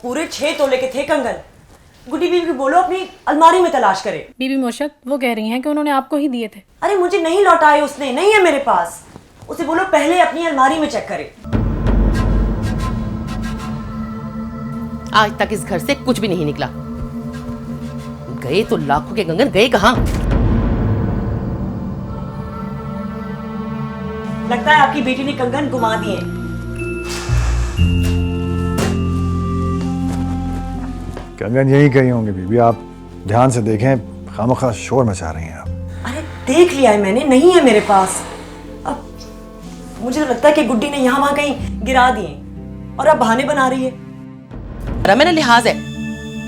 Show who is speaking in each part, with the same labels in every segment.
Speaker 1: पूरे 6 तोले के थे कंगन। गुड्डी बीबी को बोलो अपनी अलमारी में तलाश करे।
Speaker 2: बीबी मोशक वो कह रही हैं कि उन्होंने आपको ही दिए थे।
Speaker 1: अरे मुझे नहीं लौटाए उसने, नहीं है मेरे पास। उसे बोलो पहले अपनी अलमारी में चेक करे।
Speaker 3: आज तक इस घर से कुछ भी नहीं निकला। गए तो लाखों के कंगन, गए कहां?
Speaker 1: लगता है आपकी बेटी ने कंगन गुमा दिए।
Speaker 4: कंगन यही कहीं होंगे बीबी, आप ध्यान से देखें, खामखा शोर मचा रही हैं आप।
Speaker 1: अरे देख लिया है मैंने, नहीं है मेरे पास। अब मुझे तो लगता है कि गुड्डी ने यहाँ वहां कहीं गिरा दिए और अब बहाने बना रही है।
Speaker 3: मेरा लिहाज है,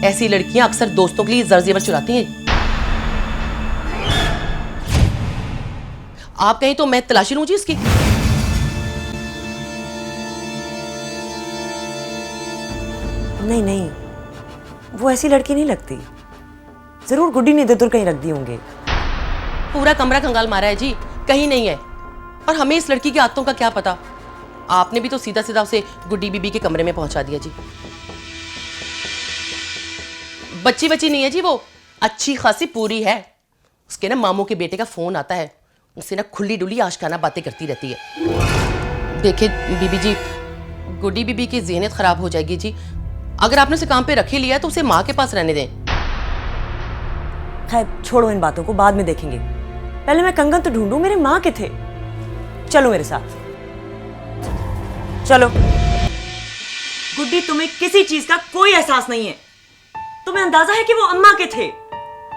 Speaker 3: ऐसी लड़कियां अक्सर दोस्तों के लिए जर-जेवर चुराती हैं। आप कहें तो मैं तलाशी लूं जी इसकी।
Speaker 1: नहीं नहीं, वो ऐसी लड़की नहीं लगती। जरूर गुड्डी ने इधर कहीं रख दी होंगे।
Speaker 3: पूरा कमरा कंगाल मारा है जी, कहीं नहीं है। और हमें इस लड़की की आदतों का क्या पता। आपने भी तो सीधा सीधा उसे गुड्डी बीबी के कमरे में पहुंचा दिया जी। बच्ची बच्ची नहीं है जी, वो अच्छी खासी पूरी है। उसके ना मामू के बेटे का फोन आता है, उससे ना खुली डुली आशिकाना बातें करती रहती है। देखिए बीबी जी, गुड्डी बीबी की ज़हनियत खराब हो जाएगी जी। अगर आपने उसे काम पे रख ही लिया तो उसे माँ के पास रहने दें।
Speaker 1: खैर छोड़ो इन बातों को, बाद में देखेंगे। पहले मैं कंगन तो ढूंढूं, मेरे माँ के थे। चलो मेरे साथ चलो। गुड्डी, तुम्हें किसी चीज का कोई एहसास नहीं है। तुम्हें अंदाजा है कि वो अम्मा के थे।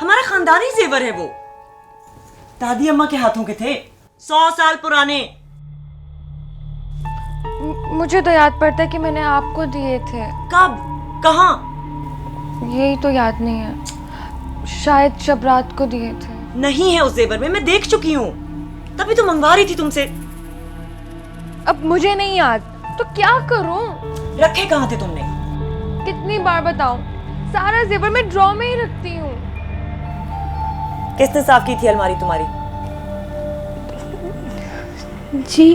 Speaker 1: हमारा खानदानी जेवर है वो। दादी अम्मा के हाथों के थे, 100 साल पुराने।
Speaker 5: मुझे तो याद पड़ता है कि मैंने आपको दिए थे।
Speaker 1: कब, कहाँ?
Speaker 5: यही तो याद नहीं है, शायद शब रात को दिए थे।
Speaker 1: नहीं है उस जेवर में, मैं देख चुकी हूँ। तभी तो मंगवा रही थी तुमसे।
Speaker 5: अब मुझे नहीं याद तो क्या करूं?
Speaker 1: रखे कहाँ थे तुमने?
Speaker 5: कितनी बार बताऊं, सारा जेवर मैं ड्रॉ में ही रखती हूँ।
Speaker 1: किसने साफ की थी अलमारी तुम्हारी?
Speaker 5: जी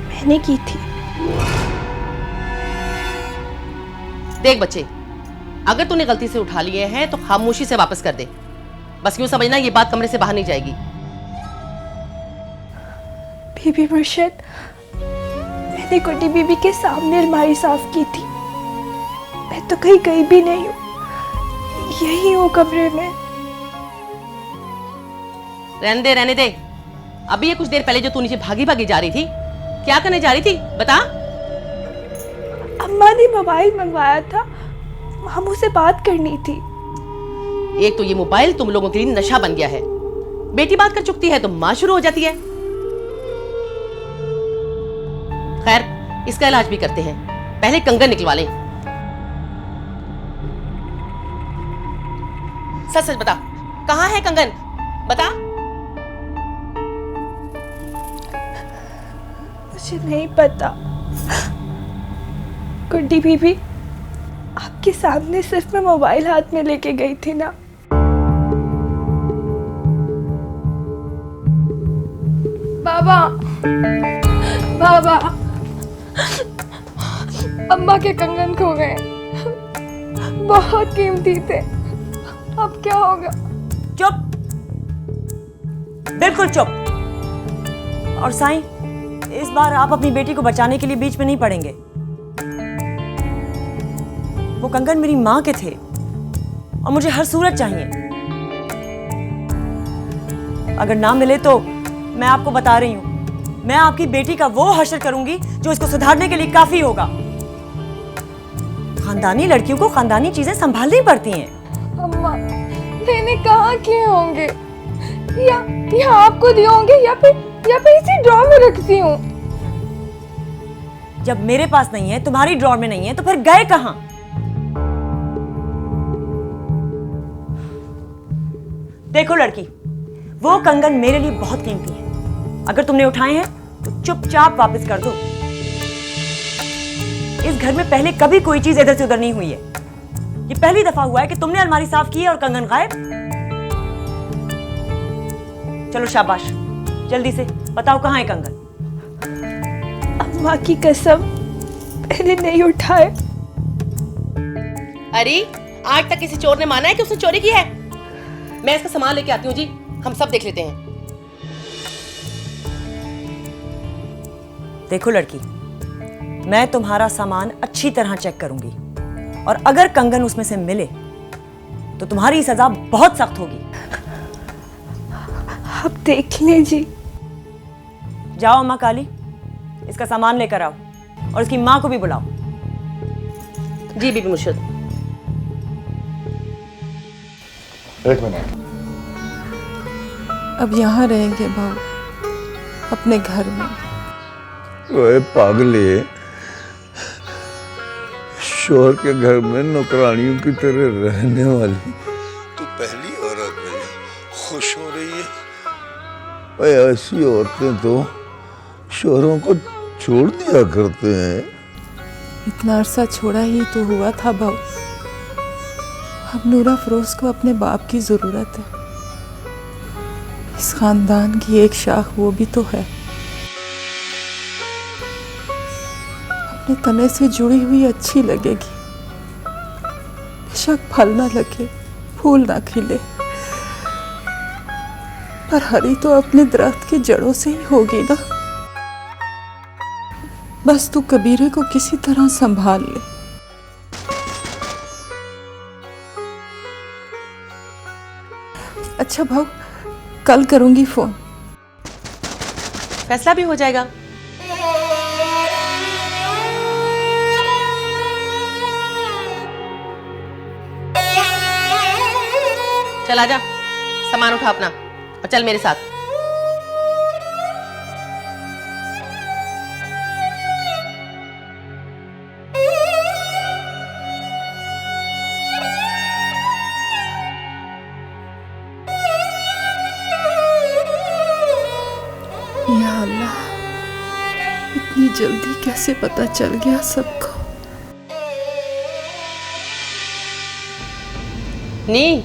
Speaker 5: मैंने की थी।
Speaker 3: देख बच्चे, अगर तूने गलती से उठा लिए हैं तो खामोशी से वापस कर दे। बस यूं समझना ये बात कमरे से बाहर नहीं जाएगी।
Speaker 6: बीबी मुर्शिद, मैंने गुड्डी बीबी के सामने अलमारी साफ की थी। मैं तो कहीं गई भी नहीं हूँ, यही हूँ कमरे में।
Speaker 3: रहने दे। अभी ये कुछ देर पहले जो तू नीचे भागी भागी जा रही थी, क्या करने जा रही थी बता?
Speaker 6: अम्मा ने मोबाइल मंगवाया था, मामू से बात करनी थी।
Speaker 3: एक तो ये मोबाइल तुम लोगों के लिए नशा बन गया है। बेटी बात कर चुकती है तो माँ शुरू हो जाती है। खैर, इसका इलाज भी करते हैं, पहले कंगन निकलवा लें। सच सच बता, कहाँ है कंगन? बता।
Speaker 6: मुझे नहीं पता। गुड्डी बीबी आपके सामने सिर्फ मैं मोबाइल हाथ में लेके गई थी ना। बाबा, बाबा, अम्मा के कंगन खो गए, बहुत कीमती थे। अब क्या होगा?
Speaker 1: चुप, बिल्कुल चुप। और साईं, इस बार आप अपनी बेटी को बचाने के लिए बीच में नहीं पड़ेंगे। वो कंगन मेरी माँ के थे और मुझे हर सूरत चाहिए। अगर ना मिले तो मैं आपको बता रही हूँ, मैं आपकी बेटी का वो हश्र करूंगी जो इसको सुधारने के लिए काफी होगा। खानदानी लड़कियों को खानदानी चीजें संभालनी पड़ती हैं।
Speaker 5: अम्मा, मैंने कहाँ किए होंगे? या आपको दिए होंगे या फिर इसी ड्रॉ में रखती हूँ।
Speaker 1: जब मेरे पास नहीं है, तुम्हारी ड्रॉर में नहीं है, तो फिर गए कहाँ? देखो लड़की, वो कंगन मेरे लिए बहुत कीमती है। अगर तुमने उठाए हैं तो चुपचाप वापस कर दो। इस घर में पहले कभी कोई चीज इधर से उधर नहीं हुई है। ये पहली दफा हुआ है कि तुमने अलमारी साफ की है और कंगन गायब। चलो शाबाश, जल्दी से बताओ कहाँ है कंगन?
Speaker 6: अम्मा की कसम, मैंने नहीं उठाए।
Speaker 3: अरे आज तक किसी चोर ने माना है कि उसने चोरी की है? मैं इसका सामान लेके आती हूँ जी, हम सब देख लेते हैं।
Speaker 1: देखो लड़की, मैं तुम्हारा सामान अच्छी तरह चेक करूंगी और अगर कंगन उसमें से मिले तो तुम्हारी सजा बहुत सख्त होगी।
Speaker 6: आप देख लें जी।
Speaker 1: जाओ अम्मा काली, इसका सामान लेकर आओ और इसकी माँ को भी बुलाओ।
Speaker 3: जी बीबी मुर्शिद।
Speaker 4: एक मिनट।
Speaker 7: अब यहाँ रहेंगे भाऊ, अपने घर में।
Speaker 8: ओए पागले, शोहर के घर में नौकरानियों की तरह रहने वाली तू पहली औरत है खुश हो रही है। ओए ऐसी औरतें तो शोहरों को छोड़ दिया करते हैं।
Speaker 7: इतना अरसा छोड़ा ही तो हुआ था भाऊ। अब नूरा फरोज को अपने बाप की जरूरत है। इस खानदान की एक शाख वो भी तो है। अपने तने से जुड़ी हुई अच्छी लगेगी, बेशक फल ना लगे, फूल ना खिले, पर हरी तो अपने दरख्त की जड़ों से ही होगी ना। बस तू कबीरे को किसी तरह संभाल ले। अच्छा भाऊ, कल करूंगी फोन।
Speaker 3: फैसला भी हो जाएगा। चल आजा, सामान उठा अपना और चल मेरे साथ।
Speaker 7: या अल्लाह, इतनी जल्दी कैसे पता चल गया सबको।
Speaker 3: नी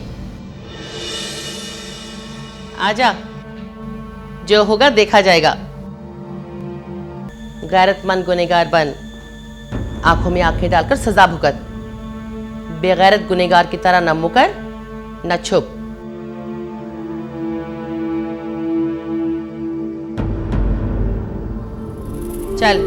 Speaker 3: आजा, जो होगा देखा जाएगा। गैरतमंद गुनहगार बन, आंखों में आंखें डालकर सजा भुगत। बेगैरत गुनहगार की तरह न मुकर न छुप। चल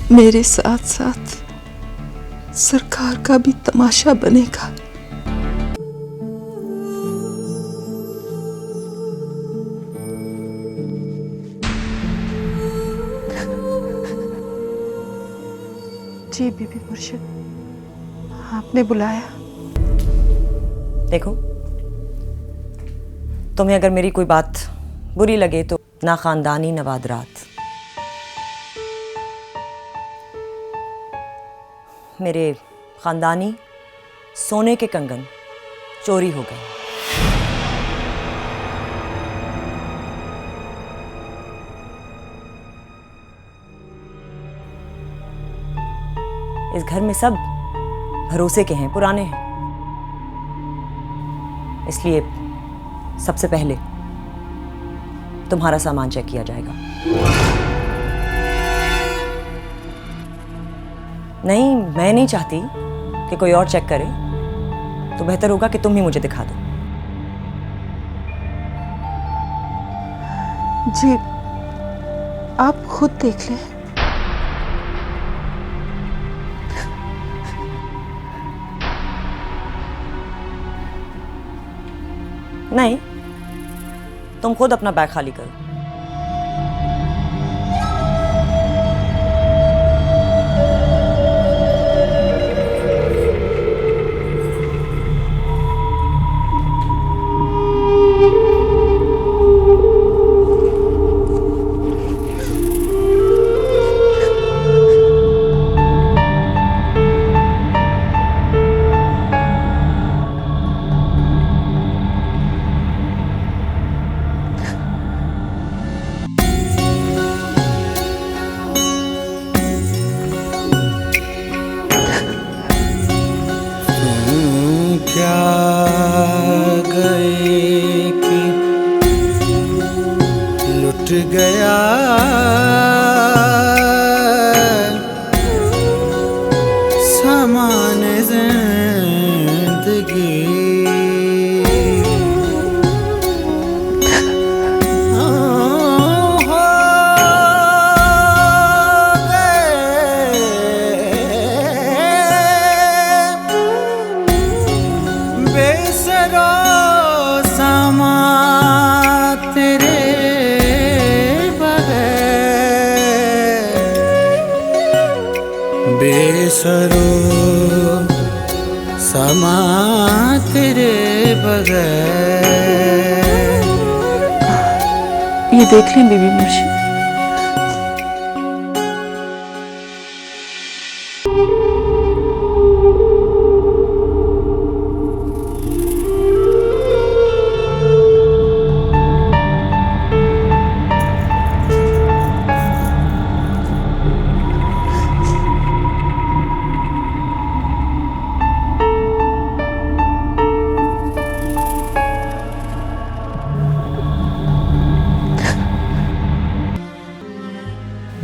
Speaker 7: मेरे साथ साथ सरकार का भी तमाशा बनेगा। जी बीबी मुर्शिद, आपने बुलाया?
Speaker 1: देखो, तुम्हें अगर मेरी कोई बात बुरी लगे तो ना खानदानी ना वादरात। मेरे खानदानी सोने के कंगन चोरी हो गए। इस घर में सब भरोसे के हैं, पुराने हैं, इसलिए सबसे पहले तुम्हारा सामान चेक किया जाएगा। नहीं, मैं नहीं चाहती कि कोई और चेक करे, तो बेहतर होगा कि तुम ही मुझे दिखा दो।
Speaker 7: जी, आप खुद देख लें।
Speaker 1: नहीं, तुम खुद अपना बैग खाली करो।
Speaker 9: टूट गया सामान जिंदगी बेसरो सामा तेरे बगैर बेसरो समा तेरे बगैर।
Speaker 7: ये देख लें बीबी मुर्शिद,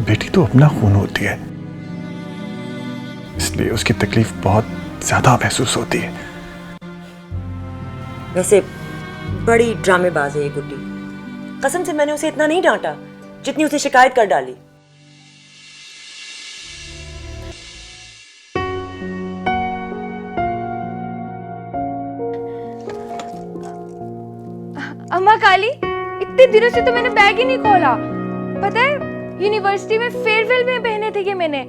Speaker 4: बेटी तो अपना खून होती है, इसलिए उसकी तकलीफ बहुत ज्यादा महसूस होती है।
Speaker 1: वैसे बड़ी ड्रामेबाज है ये गुड्डी। कसम से मैंने उसे इतना नहीं डांटा जितनी उसे शिकायत कर डाली।
Speaker 5: अम्मा काली, इतने दिनों से तो मैंने बैग ही नहीं खोला। पता है, यूनिवर्सिटी में फेयरवेल में पहने थे ये मैंने।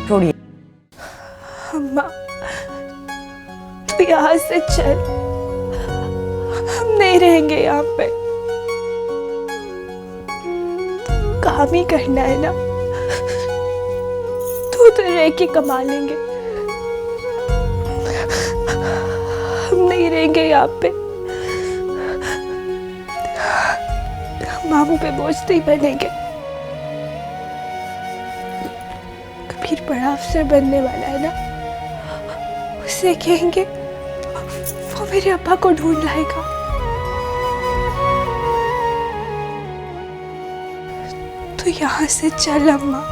Speaker 1: छोड़िए।
Speaker 6: अम्मा, तू यहाँ से चल, हम नहीं रहेंगे यहाँ पे। काम ही करना है ना, तू तो रह के कमा लेंगे, हम नहीं रहेंगे यहाँ पे। हम मामू पे बोझ नहीं बनेंगे। कबीर बड़ा अफसर बनने वाला है ना, उसे कहेंगे वो मेरे अब्बा को ढूंढ लाएगा। तो यहाँ से चल अम्मा।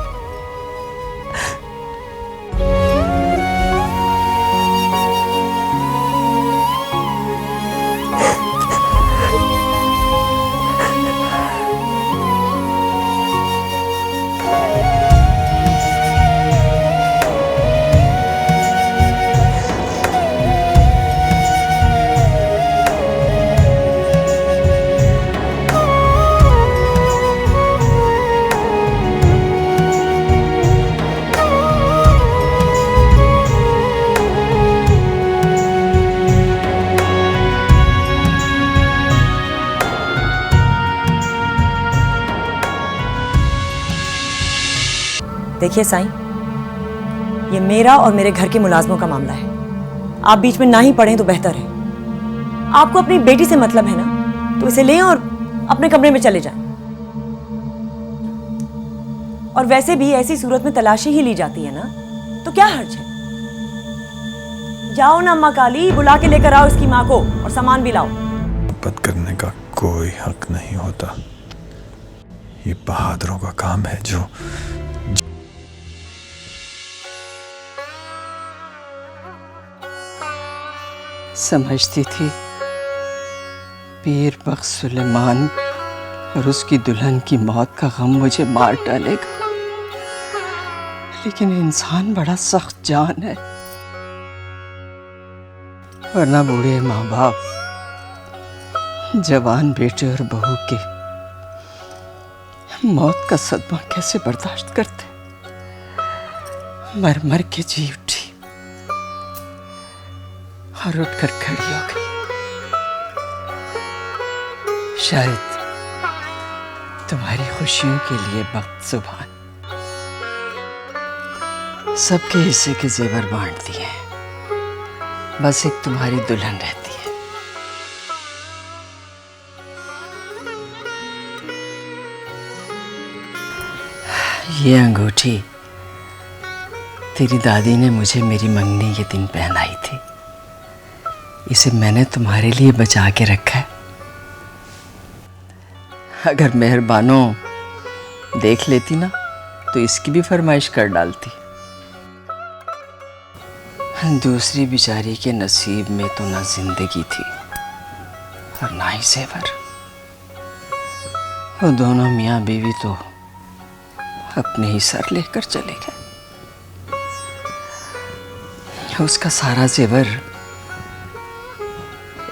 Speaker 1: देखिए साईं, ये मेरा और मेरे घर के मुलाजमों का मामला है। आप बीच में ना ही पड़ें तो बेहतर है। आपको अपनी बेटी से मतलब है ना, तो इसे लें और अपने कमरे में चले जाएं। और वैसे भी ऐसी सूरत में तलाशी ही ली जाती है ना, तो क्या हर्ज है। जाओ ना अम्मा काली, बुला के लेकर आओ इसकी माँ को और सामान भी लाओ।
Speaker 4: मोहब्बत करने का कोई हक नहीं होता, ये बहादुरों का काम है जो
Speaker 7: समझती थी पीर बख्श सुलेमान और उसकी दुल्हन की मौत का गम मुझे मार डालेगा, लेकिन इंसान बड़ा सख्त जान है। वरना बूढ़े माँ बाप जवान बेटे और बहू के मौत का सदमा कैसे बर्दाश्त करते। मर मर के जी उठी और उठकर खड़ी हो गई।
Speaker 10: शायद तुम्हारी खुशियों के लिए वक्त सुबह सबके हिस्से के जेवर बांट दिए हैं, बस एक तुम्हारी दुल्हन रहती है। ये अंगूठी तेरी दादी ने मुझे मेरी मंगनी के दिन पहनाई थी। इसे मैंने तुम्हारे लिए बचा के रखा है। अगर मेहरबानो देख लेती ना तो इसकी भी फरमाइश कर डालती। दूसरी बेचारी के नसीब में तो ना जिंदगी थी और ना ही जेवर। वो दोनों मियाँ बीवी तो अपने ही सर लेकर चले गए। उसका सारा जेवर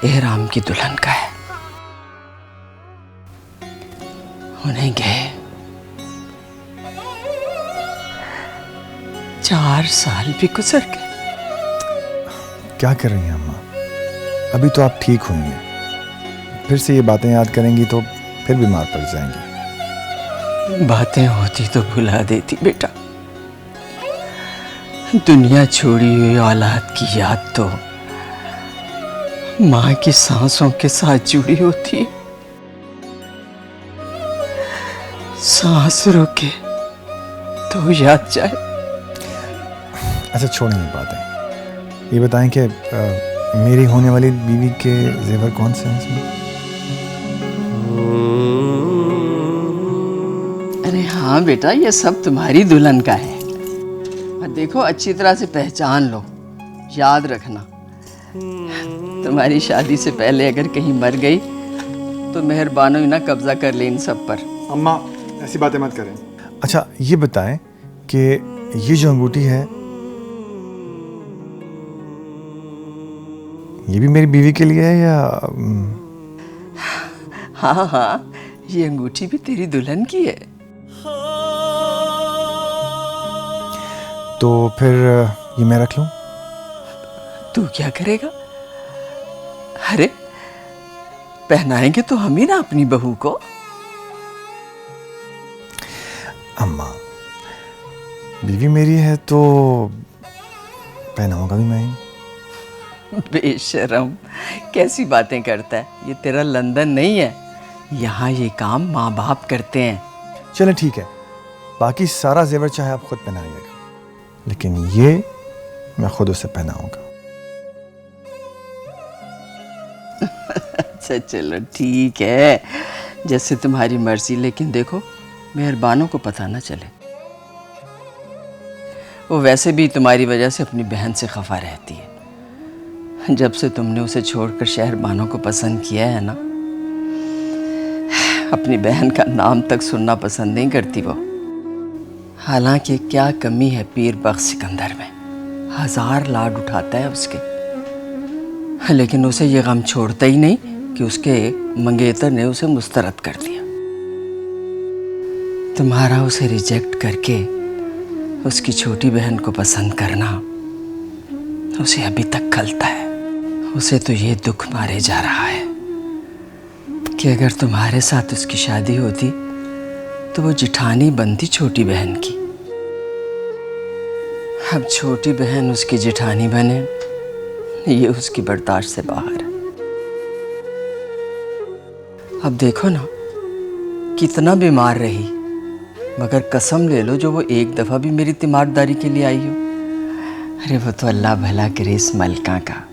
Speaker 10: एहराम की दुल्हन का है। उन्हें गए 4 साल भी गुजर गए।
Speaker 4: क्या कर रही हैं अम्मा? अभी तो आप ठीक हुई हैं, फिर से ये बातें याद करेंगी तो फिर बीमार पड़ जाएंगी।
Speaker 10: बातें होती तो भुला देती बेटा। दुनिया छोड़ी हुई औलाद की याद तो माँ की सांसों के साथ जुड़ी होती है। सांस रुके तो याद जाए।
Speaker 4: अच्छा छोड़िए बातें, ये बताएं कि मेरी होने वाली बीवी के जेवर कौन से हैं इसमें?
Speaker 10: अरे हाँ बेटा, ये सब तुम्हारी दुल्हन का है। और देखो अच्छी तरह से पहचान लो, याद रखना। तुम्हारी शादी से पहले अगर कहीं मर गई तो मेहरबानो ना कब्जा कर ले इन सब पर।
Speaker 4: अम्मा ऐसी बातें मत करें। अच्छा ये बताएं कि ये जो अंगूठी है ये भी मेरी बीवी के लिए है या?
Speaker 10: हाँ हाँ, ये अंगूठी भी तेरी दुल्हन की है।
Speaker 4: तो फिर ये मैं रख लूं?
Speaker 10: तू क्या करेगा? अरे पहनाएंगे तो हम ही ना अपनी बहू को।
Speaker 4: अम्मा बीवी मेरी है तो पहनाऊंगा भी मैं ही।
Speaker 10: बेशरम, कैसी बातें करता है। ये तेरा लंदन नहीं है, यहाँ ये काम माँ बाप करते हैं।
Speaker 4: चलें ठीक है, बाकी सारा जेवर चाहे आप खुद पहनाइएगा, लेकिन ये मैं खुद उसे पहनाऊंगा।
Speaker 10: अच्छा चलो ठीक है, जैसे तुम्हारी मर्जी। लेकिन देखो मेहरबानों को पता ना चले। वो वैसे भी तुम्हारी वजह से अपनी बहन से खफा रहती है। जब से तुमने उसे छोड़कर शहरबानों को पसंद किया है ना, अपनी बहन का नाम तक सुनना पसंद नहीं करती वो। हालांकि क्या कमी है पीर बख्श सिकंदर में, 1000 लाड उठाता है उसके, लेकिन उसे ये गम छोड़ता ही नहीं कि उसके मंगेतर ने उसे मुस्तरद कर दिया। तुम्हारा उसे रिजेक्ट करके उसकी छोटी बहन को पसंद करना उसे अभी तक खलता है। उसे तो ये दुख मारे जा रहा है कि अगर तुम्हारे साथ उसकी शादी होती तो वो जिठानी बनती छोटी बहन की। अब छोटी बहन उसकी जिठानी बने, ये उसकी बर्दाश्त से बाहर है। अब देखो ना कितना बीमार रही, मगर कसम ले लो जो वो एक दफ़ा भी मेरी तीमारदारी के लिए आई हो। अरे वो तो अल्लाह भला करे इस मलका का।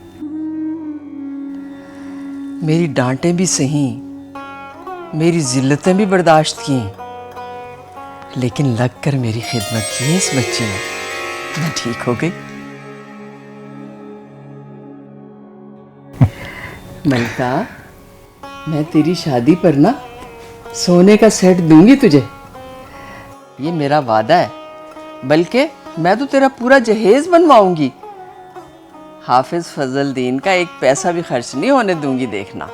Speaker 10: मेरी डांटें भी सही, मेरी जिल्लतें भी बर्दाश्त की, लेकिन लग कर मेरी खिदमत की इस बच्ची ने, मैं ठीक हो गई। मलका, मैं तेरी शादी पर ना सोने का सेट दूंगी तुझे, ये मेरा वादा है। बल्कि मैं तो तेरा पूरा जहेज बनवाऊंगी। हाफिज फजलदीन का एक पैसा भी खर्च नहीं होने दूंगी, देखना।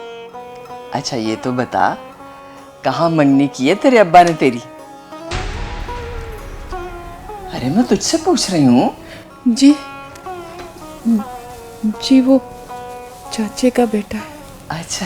Speaker 10: अच्छा ये तो बता, कहाँ मंगनी की है तेरे अब्बा ने तेरी? अरे मैं तुझसे पूछ रही हूँ।
Speaker 6: जी जी, वो चाचे का बेटा है।
Speaker 10: अच्छा